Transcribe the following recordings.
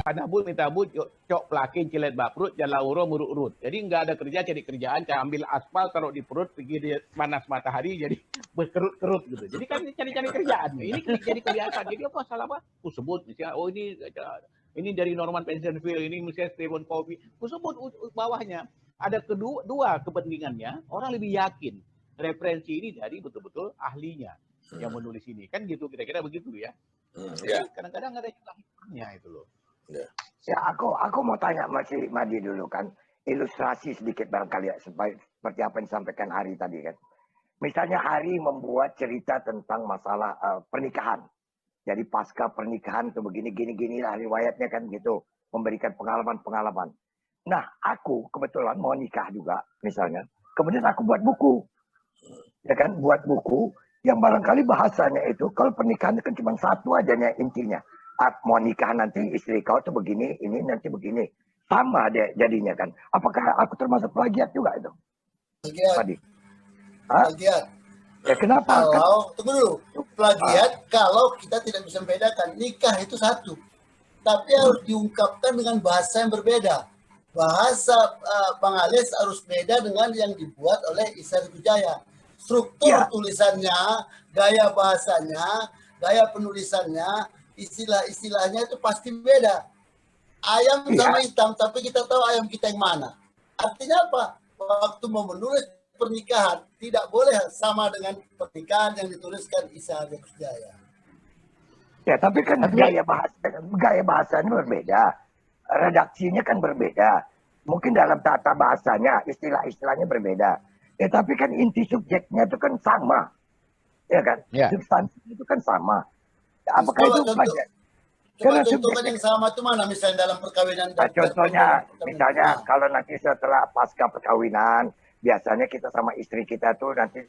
panabut minta but cok pelakin cilet baprut jalan uro muruk urut. Jadi nggak ada kerja cari kerjaan, cara ambil aspal taruh di perut pergi di panas matahari jadi berkerut-kerut gitu. Jadi kan cari-cari kerjaan. Ini jadi kebiasaan. Jadi apa salah apa? Aku sebut misalnya ini dari Norman Pensionville, ini misalnya Stephen Covey. Aku sebut bawahnya. Ada dua kepentingannya, orang lebih yakin referensi ini dari betul-betul ahlinya yang menulis ini. Kan gitu, kira-kira begitu ya. Jadi kadang-kadang ada yang lahirnya itu loh. Ya, aku mau tanya Mas Madi dulu kan, ilustrasi sedikit barangkali ya, seperti apa yang disampaikan Ari tadi kan. Misalnya Ari membuat cerita tentang masalah pernikahan. Jadi pasca pernikahan tuh begini lah riwayatnya kan gitu, memberikan pengalaman-pengalaman. Nah, aku kebetulan mau nikah juga misalnya. Kemudian aku buat buku. Ya kan, buat buku yang barangkali bahasanya itu kalau pernikahan kan cuma satu aja intinya. Mau nikah nanti istri kau tuh begini, ini nanti begini. Sama deh jadinya kan. Apakah aku termasuk plagiat juga itu? Plagiat. Plagiat. Ya kenapa? Tunggu dulu. Plagiat kalau kita tidak bisa membedakan. Nikah itu satu. Tapi harus diungkapkan dengan bahasa yang berbeda. Bahasa Bang Ales harus beda dengan yang dibuat oleh Isar Wijaya. Struktur tulisannya, gaya bahasanya, gaya penulisannya, istilah-istilahnya itu pasti beda. Ayam sama hitam, tapi kita tahu ayam kita yang mana. Artinya apa? Waktu mau menulis pernikahan, tidak boleh sama dengan pernikahan yang dituliskan Isa Wijaya. Ya, tapi kan gaya bahasanya berbeda. Redaksinya kan berbeda. Mungkin dalam tata bahasanya, istilah-istilahnya berbeda. Ya, tapi kan inti subjeknya itu kan sama. Ya kan? Substansi itu kan sama. Apakah itu plagiat? Coba contohkan yang sama itu mana misalnya dalam perkawinan? Contohnya, misalnya kalau nanti setelah pasca perkawinan, biasanya kita sama istri kita tuh nanti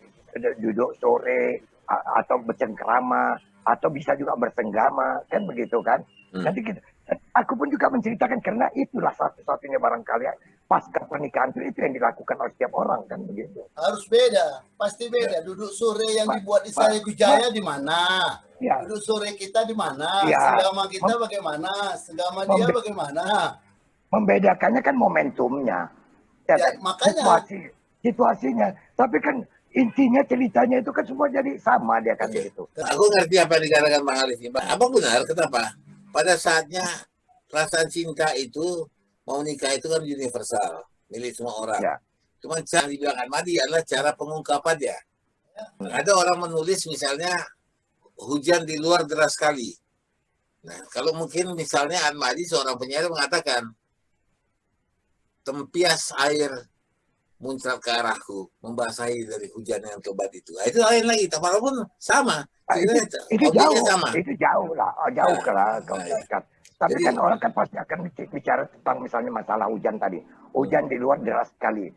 duduk sore atau bercengkrama atau bisa juga bersenggama, kan begitu kan? Nanti kita, aku pun juga menceritakan karena itulah satu-satunya barangkali pasca pernikahan itu yang dilakukan oleh setiap orang kan begitu. Harus beda, pasti beda. Duduk sore yang dibuat Isar Wijaya di mana? Duduk sore kita di mana? Senggama kita bagaimana? Senggama dia bagaimana? Membedakannya kan momentumnya. Ya kan? Makanya situasinya. Tapi kan intinya ceritanya itu kan semua jadi sama dia kan begitu. Aku ngerti apa yang dikatakan Bang Alif. Abang benar, kenapa? Pada saatnya perasaan cinta itu mau nikah itu kan universal, milik semua orang. Cuma cara dibilang Ahmadi adalah cara pengungkapannya. Ada orang menulis misalnya hujan di luar deras sekali. Nah, kalau mungkin misalnya Ahmadi seorang penyair mengatakan tempias air muncrat ke arahku, membasahi dari hujan yang lebat itu. Nah, itu lain lagi, walaupun sama. Itu jauh, sama. Itu jauh lah, jauh lah. Tapi jadi, kan orang kan pasti akan bicara tentang misalnya masalah hujan tadi. Hujan di luar deras sekali.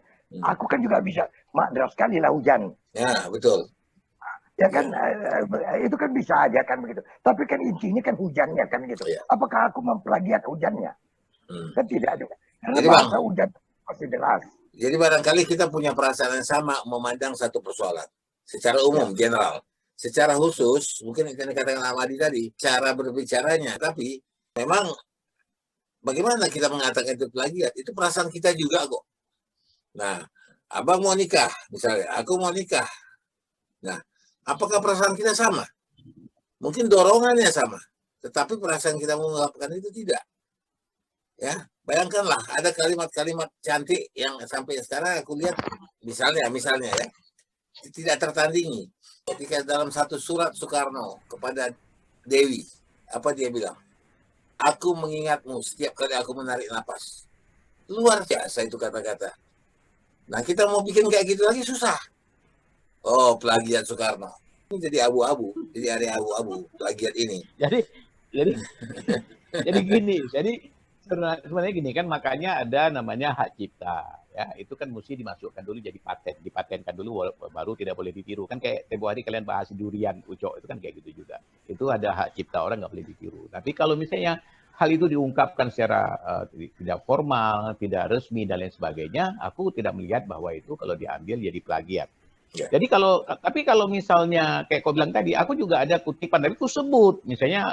Aku kan juga bisa, deras sekali lah hujan. Ya, betul. Ya kan, itu kan bisa aja kan begitu. Tapi kan intinya kan hujannya kan gitu. Apakah aku memplagiat hujannya? Kan tidak juga. Karena jadi, bahasa hujan pasti deras. Jadi barangkali kita punya perasaan yang sama memandang satu persoalan. Secara umum, general. Secara khusus, mungkin yang dikatakan Ahmadi tadi, cara berbicaranya. Tapi memang bagaimana kita mengatakan itu plagiat? Itu perasaan kita juga kok. Nah, abang mau nikah, misalnya, aku mau nikah. Nah, apakah perasaan kita sama? Mungkin dorongannya sama, tetapi perasaan kita mengungkapkan itu tidak. Ya, bayangkanlah ada kalimat-kalimat cantik yang sampai sekarang aku lihat, misalnya ya, tidak tertandingi. Ketika dalam satu surat Soekarno kepada Dewi, apa dia bilang? Aku mengingatmu setiap kali aku menarik napas. Luar biasa itu kata-kata. Nah, kita mau bikin kayak gitu lagi susah. Oh, plagiat Soekarno. Ini jadi abu-abu, jadi area abu-abu plagiat ini. Jadi gini, sebenarnya gini kan, makanya ada namanya hak cipta. Ya, itu kan mesti dimasukkan dulu jadi paten, dipatenkan dulu baru tidak boleh ditiru. Kan kayak tempo hari kalian bahas durian, ucok, itu kan kayak gitu juga. Itu ada hak cipta, orang nggak boleh ditiru. Tapi kalau misalnya hal itu diungkapkan secara tidak formal, tidak resmi dan lain sebagainya, aku tidak melihat bahwa itu kalau diambil jadi plagiat. Jadi kalau misalnya kayak kau bilang tadi, aku juga ada kutipan, tapi aku sebut misalnya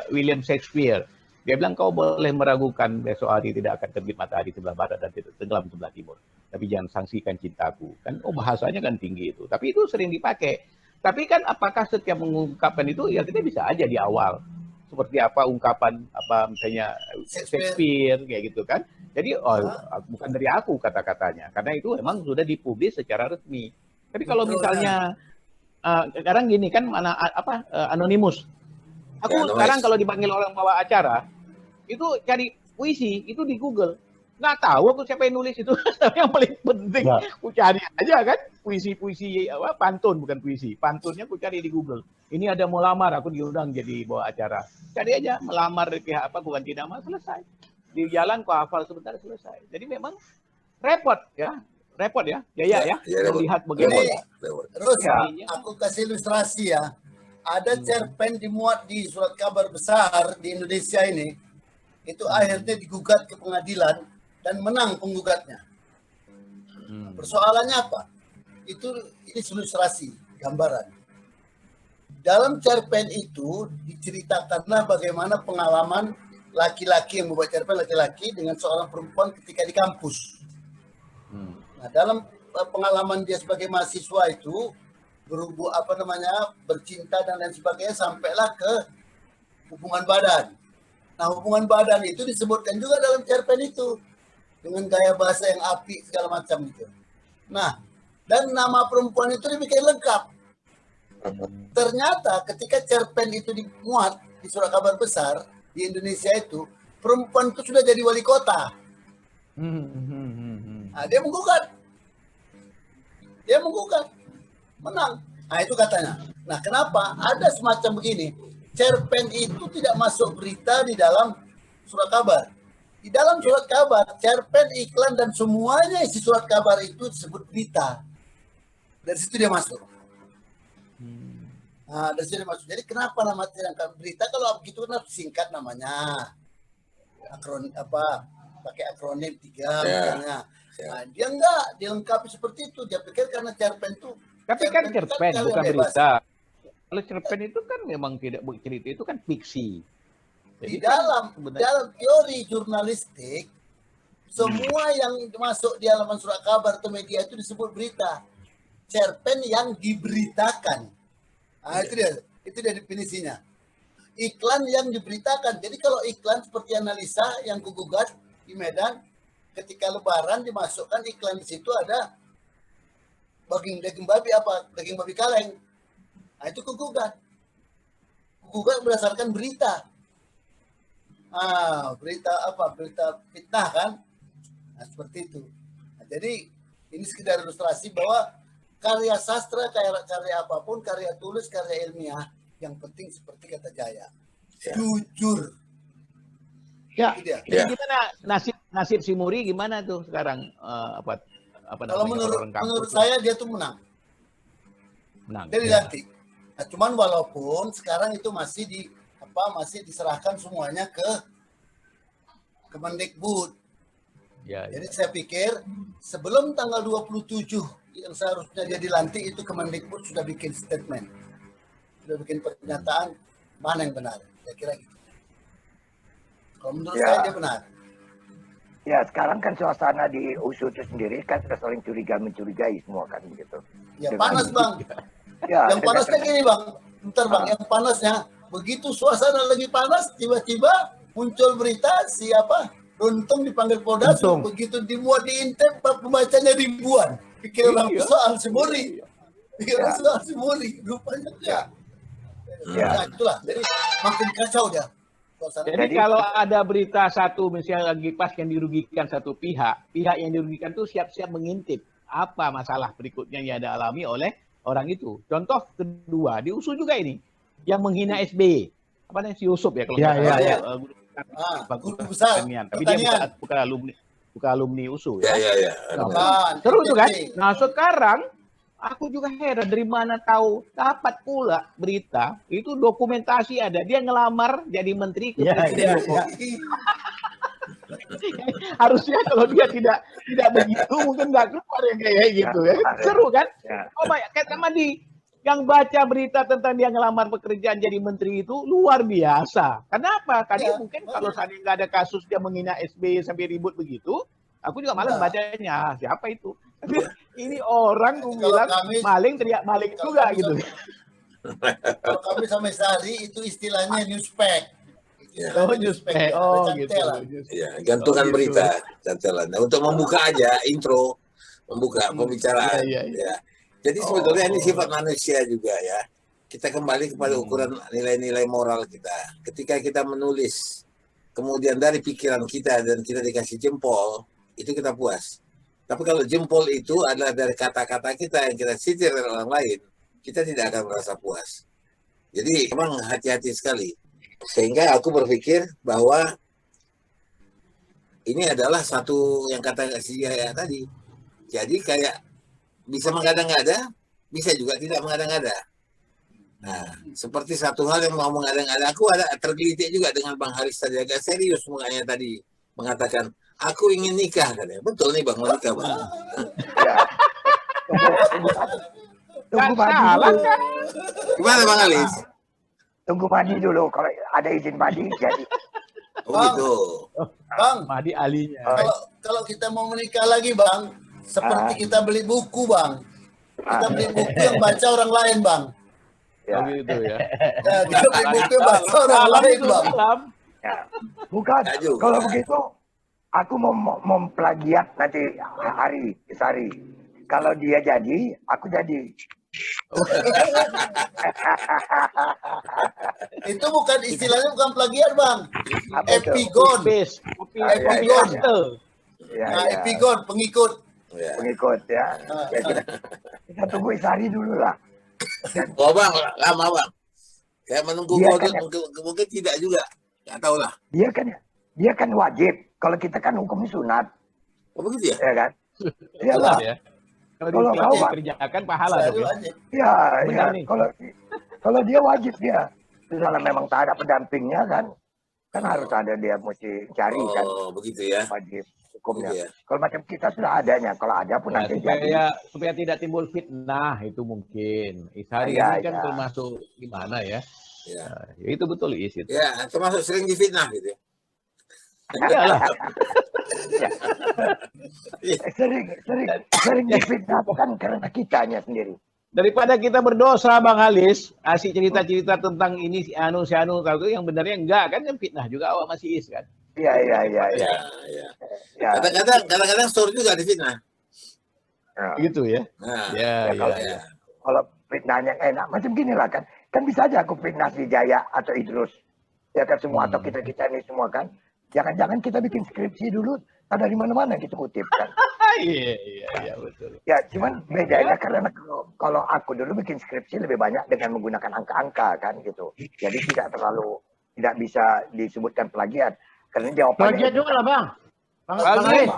William Shakespeare. Dia bilang kau boleh meragukan besok hari tidak akan terbit matahari sebelah barat dan tidak tenggelam sebelah timur. Tapi jangan sangsikan cintaku. Kan bahasanya kan tinggi itu. Tapi itu sering dipakai. Tapi kan apakah setiap mengungkapkan itu ya kita bisa aja di awal. Seperti apa ungkapan apa misalnya Shakespeare kayak gitu kan. Jadi bukan dari aku kata-katanya. Karena itu memang sudah dipublis secara resmi. Tapi kalau misalnya sekarang gini kan anonimus. Aku sekarang kalau dipanggil orang bawa acara, itu cari puisi, itu di Google. Nggak tahu aku siapa yang nulis itu. Yang paling penting, aku cari aja kan. Puisi-puisi, pantun, bukan puisi. Pantunnya aku cari di Google. Ini ada mau lamar, aku diundang jadi bawa acara. Cari aja, melamar pihak apa, bukan tidak mau, selesai. Di jalan kok hafal sebentar, selesai. Jadi memang repot ya. Repot ya, Jaya ya. Melihat bagaimana. Terus aku kasih ilustrasi ya. Ada cerpen dimuat di surat kabar besar di Indonesia ini, itu akhirnya digugat ke pengadilan dan menang penggugatnya. Persoalannya apa? Ini ilustrasi, gambaran. Dalam cerpen itu diceritakanlah bagaimana pengalaman laki-laki yang membuat cerpen laki-laki dengan seorang perempuan ketika di kampus. Nah, dalam pengalaman dia sebagai mahasiswa itu bercinta dan lain sebagainya sampailah ke hubungan badan. Nah, hubungan badan itu disebutkan juga dalam cerpen itu dengan gaya bahasa yang apik segala macam gitu. Nah, dan nama perempuan itu dibikin lengkap. Ternyata ketika cerpen itu dimuat di surat kabar besar di Indonesia itu, perempuan itu sudah jadi wali kota. Nah, dia menggugat. Menang. Nah, itu katanya. Nah, kenapa ada semacam begini? Cerpen itu tidak masuk berita di dalam surat kabar. Di dalam surat kabar, cerpen, iklan, dan semuanya isi surat kabar itu disebut berita. Dari situ dia masuk. Nah, dari situ dia masuk. Jadi kenapa nama berita kalau begitu kan singkat namanya. Pakai akronim 3 misalnya. Nah, dia enggak, dilengkapi seperti itu. Dia pikir karena cerpen itu. Tapi kan cerpen bukan berita. Kalau cerpen itu kan memang tidak cerita, itu kan fiksi. Jadi dalam teori jurnalistik, semua yang masuk di halaman surat kabar atau media itu disebut berita. Cerpen yang diberitakan. Nah, itu dia definisinya. Iklan yang diberitakan. Jadi kalau iklan seperti analisa yang kugugat di Medan, ketika Lebaran dimasukkan iklan di situ ada daging babi daging babi kaleng. Nah, itu kugugat berdasarkan berita. Berita fitnah kan? Nah, seperti itu. Nah, jadi ini sekedar ilustrasi bahwa karya sastra, karya apapun, karya tulis, karya ilmiah, yang penting seperti kata Jaya, jujur. Ya. Jadi gimana nasib si Muri gimana tuh sekarang? Kalau menurut saya dia tuh menang. Dia dilantik. Nah, cuman walaupun sekarang itu masih diserahkan semuanya ke Kemendikbud. Jadi saya pikir sebelum tanggal 27 yang seharusnya dia dilantik itu Kemendikbud sudah bikin statement. Sudah bikin pernyataan mana yang benar. Saya kira gitu. Kalau menurut saya dia benar. Ya, sekarang kan suasana di USU itu sendiri kan sudah saling mencurigai semua kan gitu. Ya, panas Bang. Yang panasnya gini Bang. Bentar Bang, yang panasnya begitu suasana lagi panas, tiba-tiba muncul berita Runtung dipanggil Polda, begitu dimuat di Intep, pembacanya ribuan. Pikir orang soal Simuri. Rupanya ya. Itulah, jadi makin kacau dia. Jadi kalau ada berita satu misalnya lagi pas yang dirugikan satu pihak yang dirugikan itu siap-siap mengintip apa masalah berikutnya yang dialami oleh orang itu. Contoh kedua, di USU juga ini yang menghina SBY. Apa namanya si Yusuf ya kalau guru besar. Tapi dia bukan alumni USU ya. Iya. Terus itu kan. Nah, sekarang aku juga heran dari mana tahu dapat pula berita itu dokumentasi ada dia ngelamar jadi menteri ke presiden Jokowi. Harusnya kalau dia tidak begitu mungkin nggak keluar yang kayak gitu ya. Seru kan? Oh kayak sama di Yang baca berita tentang dia ngelamar pekerjaan jadi menteri itu luar biasa. Kenapa? Karena Ya, mungkin kalau seandainya nggak ada kasus dia menghina SBY sampai ribut begitu, aku juga malas Enggak. bacanya. Siapa itu? Tapi ini orang gue Kalau bilang kami- maling teriak maling kalau juga kami gitu. Kalau kami sama Sari itu istilahnya newspack. Oh, newspack. Oh, ada gitu. cantelan. Ya, gantungan Oh, gitu. berita, cantelan. Nah, untuk membuka aja intro, membuka pembicaraan. Iya, iya. Ya. Jadi sebetulnya ini sifat manusia juga ya. Kita kembali kepada ukuran nilai-nilai moral kita. Ketika kita menulis, kemudian dari pikiran kita dan kita dikasih jempol, itu kita puas. Tapi kalau jempol itu adalah dari kata-kata kita yang kita citir dari orang lain, kita tidak akan merasa puas. Jadi memang hati-hati sekali. Sehingga aku berpikir bahwa ini adalah satu yang kata si Yahya tadi. Jadi kayak bisa mengada-ngada, bisa juga tidak mengada-ngada. Nah, seperti satu hal yang mau mengada-ngada, aku ada tergelitik juga dengan Bang Haris tadi, agak serius mukanya tadi mengatakan, aku ingin nikah katanya. Betul nih Bang, mau nikah Bang. Ya. Tunggu Nggak mandi salah dulu. kan? Gimana Bang Haris? Tunggu mandi dulu. Kalau ada izin mandi jadi. Oh Bang. gitu. Bang, Mahdi alinya. kalau kita mau menikah lagi, Bang, seperti kita beli buku, Bang. Kita beli buku yang baca orang lain, Bang. Oh, Ya. gitu ya. Ya, kita beli buku yang baca orang Salam lain, itu, Bang. salam. Ya. Bukan. Nggak juga. Kalau begitu, aku mau plagiat nanti hari Sari. Kalau dia jadi, aku jadi. Itu bukan istilahnya bukan plagiat, Bang. Apa itu? Epigon. Paste, copy, Ah, copy iya, paste. Ya, Nah, ya. Epigon, pengikut. Ya. Pengikut ya. Ya, kita tunggu Sari dulu lah. Oh Bang, lama Bang. Kayak menunggu Dia godot, kan- mungkin tidak juga. Nggak tahu lah. Dia kan wajib. Kalau kita kan hukumnya sunat, Oh begitu ya? ya kan? Betul Iyalah. ya. Kalau Kalau kau, Pak. dikerjakan pahala Sari dong ya. wajib. Ya, Benar ya. nih. Kalau dia wajib dia. Misalnya memang tak ada pendampingnya kan harus ada dia mesti cari kan Oh begitu ya. wajib hukumnya. Begitu ya. Kalau macam kita sudah adanya, kalau ada pun Ya, nanti jadi. supaya tidak timbul fitnah itu mungkin. Isari Ya, ini kan ya. termasuk gimana ya? Ya. Ya, itu betul Is itu. Ya, termasuk sering difitnah gitu. Iyalah. Sering difitnah bukan karena kitanya sendiri. Daripada kita berdosa Bang Halis, asik cerita-cerita tentang ini si anu kalau itu yang benarnya enggak kan fitnah juga awak masih Is kan. Iya. Ya, ya. Ya. Kadang-kadang store juga difitnah. Ya. Gitu ya. Nah, Ya, kalau- ya. Kalau fitnahnya enak, macam gini lah kan. Kan bisa aja aku fitnah si Jaya atau Idrus. Ya kan semua, atau kita ini semua kan. Jangan-jangan kita bikin skripsi dulu, ada di mana-mana kita kutip kan. Iya, betul. Ya, cuman bedanya karena kalau aku dulu bikin skripsi lebih banyak dengan menggunakan angka-angka kan gitu. Jadi tidak bisa disebutkan plagiat. Karena jawabannya Plagiat juga lah bang. Bang Plagiat. Haris,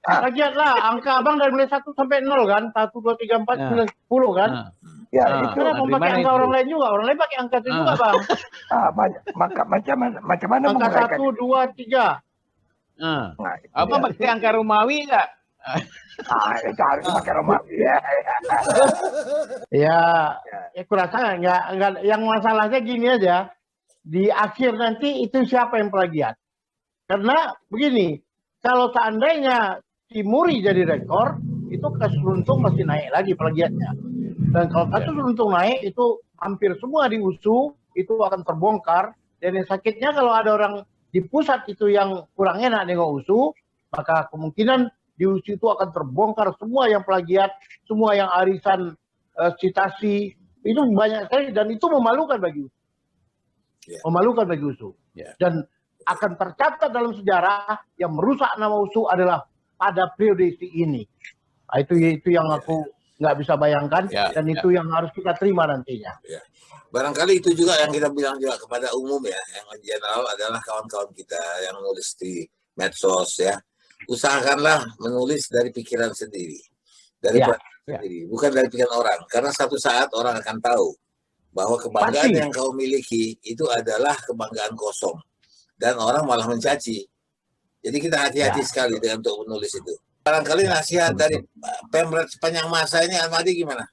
plagiat lah. Angka abang dari mulai 1 sampai 0 kan. 1, 2, 3, 4, 9, 10 kan. Nah, ya Ah. itu Kenapa dari pakai mana angka itu? orang lain juga? Orang lain pakai angka itu juga bang. macam mana Angka menguraikan 1, 2, 3. nah. Nah, itu Apa dia. pakai angka Romawi enggak? Itu harus pakai Romawi. Ya. Ya, aku rasa enggak, yang masalahnya gini aja. Di akhir nanti itu siapa yang plagiat? Karena begini, kalau seandainya si Muri jadi rekor, itu kasus Luntung masih naik lagi plagiatnya. Dan kalau kasus Luntung naik, itu hampir semua di USU, itu akan terbongkar. Dan yang sakitnya kalau ada orang di pusat itu yang kurang enak dengan USU, maka kemungkinan di USU itu akan terbongkar semua yang plagiat, semua yang arisan citasi, itu banyak sekali dan itu memalukan bagi USU. Ya. Memalukan bagi USU. Ya. Dan akan tercatat dalam sejarah yang merusak nama USU adalah pada periode ini. Nah, itu yang aku nggak bisa bayangkan dan itu yang harus kita terima nantinya. barangkali itu juga yang kita bilang juga kepada umum ya, yang general adalah kawan-kawan kita yang nulis di medsos ya. Usahakanlah menulis dari pikiran sendiri. Dari sendiri, bukan dari pikiran orang. Karena satu saat orang akan tahu bahwa kebanggaan yang kau miliki itu adalah kebanggaan kosong. Dan orang malah mencaci. Jadi kita hati-hati sekali dengan untuk menulis itu. Barangkali nasihat dari Pemret sepanjang masa ini, Ahmadi gimana?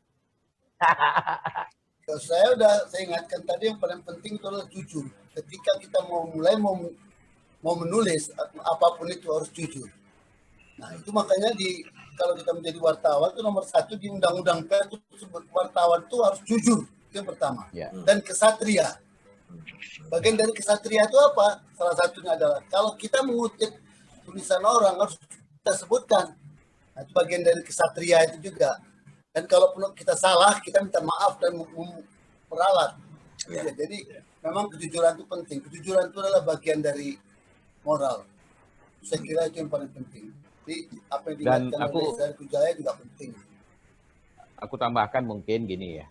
Kalau saya ingatkan tadi yang paling penting itu adalah jujur. Ketika kita mau menulis apapun itu harus jujur. Nah itu makanya kalau kita menjadi wartawan itu nomor 1 di undang-undang pers itu sebut wartawan itu harus jujur, itu yang pertama. Dan kesatria. Bagian dari kesatria itu apa? Salah satunya adalah kalau kita mengutip tulisan orang harus kita sebutkan. Nah, itu bagian dari kesatria itu juga. Dan kalau kita salah, kita minta maaf dan meralat. Ya, jadi memang kejujuran itu penting. Kejujuran itu adalah bagian dari moral. Saya kira itu yang paling penting. Jadi apa yang diingatkan oleh Syarif Hidayat juga penting. Aku tambahkan mungkin gini ya,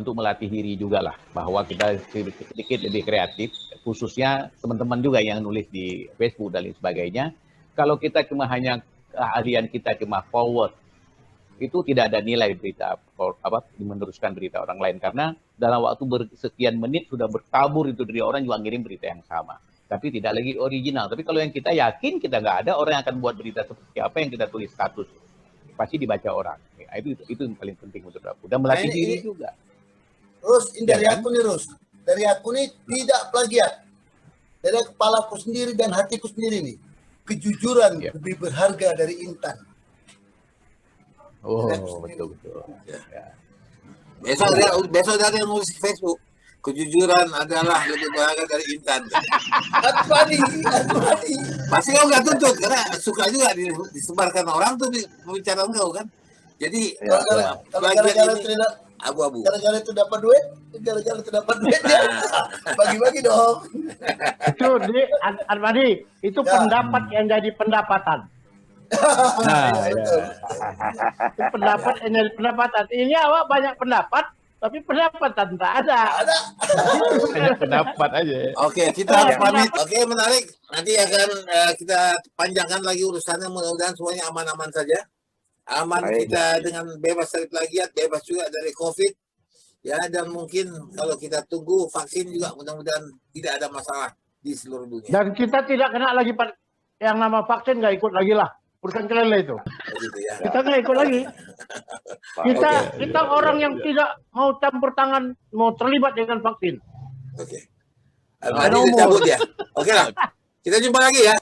untuk melatih diri juga lah, bahwa kita sedikit lebih kreatif, khususnya teman-teman juga yang nulis di Facebook dan lain sebagainya. Kalau kita cuma hanya keahlian kita cuma forward, itu tidak ada nilai berita meneruskan berita orang lain, karena dalam waktu sekian menit sudah bertabur itu dari orang juga ngirim berita yang sama, tapi tidak lagi original. Tapi kalau yang kita yakin kita nggak ada orang yang akan buat berita seperti apa yang kita tulis status, pasti dibaca orang. Nah, itu yang paling penting untuk aku. Dan melatih diri juga. Dari aku nih dari aku nih tidak plagiat, dari kepalaku sendiri dan hatiku sendiri nih, kejujuran lebih berharga dari intan. Oh, betul. Ya. Besok ada yang nulis di Facebook, kejujuran adalah lebih berharga dari intan. Advani. Pasti kau nggak tuntut karena suka juga disebarkan orang tuh pembicaraan kau kan. Jadi gara-gara tidak abu-abu. Gara-gara itu dapat duit ya bagi-bagi dong. Itu Advani, itu pendapat yang jadi pendapatan. Itu pendapat yang jadi pendapatan. Ini awak banyak pendapat, tapi pendapatan tak ada. Hanya pendapat aja. Oke, kita harus pamit. Oke, menarik. Nanti akan kita panjangkan lagi urusannya. Mudah-mudahan semuanya aman-aman saja. Aman kita dengan bebas dari plagiat, bebas juga dari COVID. Ya, dan mungkin kalau kita tunggu vaksin juga mudah-mudahan tidak ada masalah di seluruh dunia. Dan kita tidak kena lagi yang nama vaksin, nggak ikut lagi lah. Urusan kelele itu. Begitu ya. Kita nggak ikut lagi. Kita orang yang tidak mau campur tangan, mau terlibat dengan vaksin. Oke. Almadi cabut ya. Oke lah. Kita jumpa lagi ya.